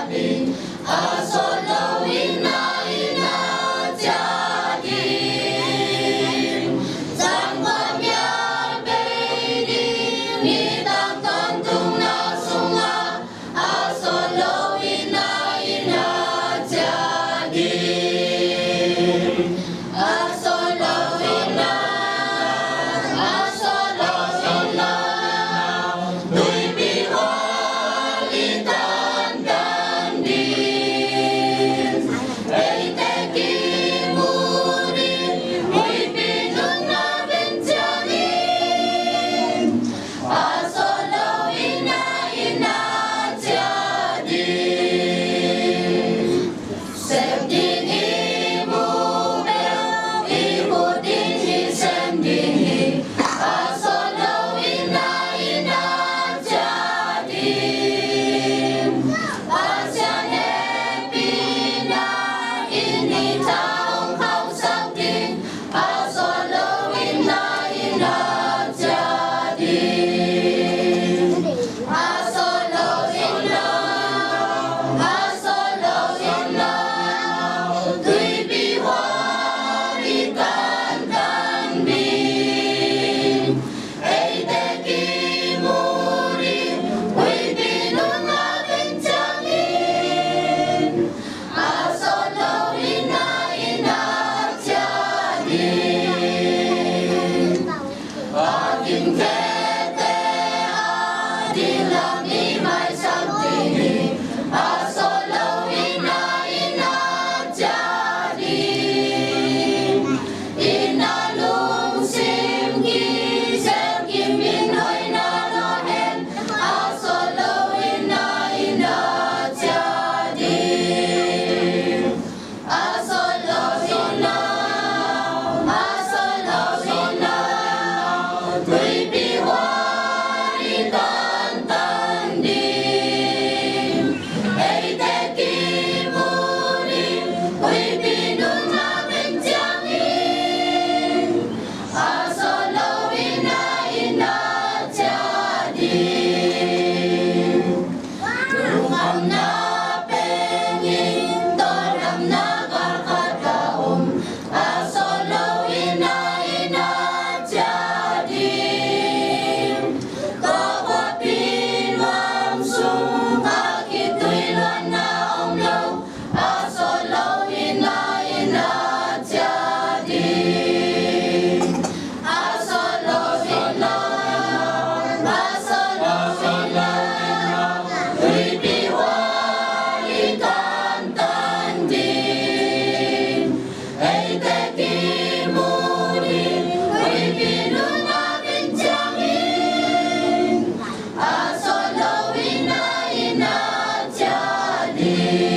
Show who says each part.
Speaker 1: jadi, asolawin na ina jadi. Sang pamyar beidi, nitang tantung na sunga, asolawin na ina jadi. Asolawin na, asolawin na, tuy bihon itan dandin. Ay teki muri, huy pinun na benjanin. Asolawin na ina jadi. Septin ibu bel, ibu dinhi sendiri. Asolawin na ina jadi. Asyane pina ini taong kau sakti. Asolawin na ina jadi. Asolawin na, asolawin na, tuy bihon itan dandin. Ay teki muri, huy pinun na benjamin. Asolawin na ina jadi. Aking kete adilang imay sakti. Asolawin na ina jadi. Inalung simki, semki minoy na lohen. Asolawin na ina jadi. Asolawin na, asolawin na, tuy bihon itan dandin. Ay teki muri, huy pinun na benjamin. Asolawin na ina jadi. Lungam na pengin, toram na karkataom. Asolawin na ina jadi. Kakapin mamsung, kakituilan na omlaw. Asolawin na ina jadi. Asolawin na, asolawin na, tuy bihon itan dandin. Ay teki muri, huy pinun na benjamin. Asolawin na ina jadi.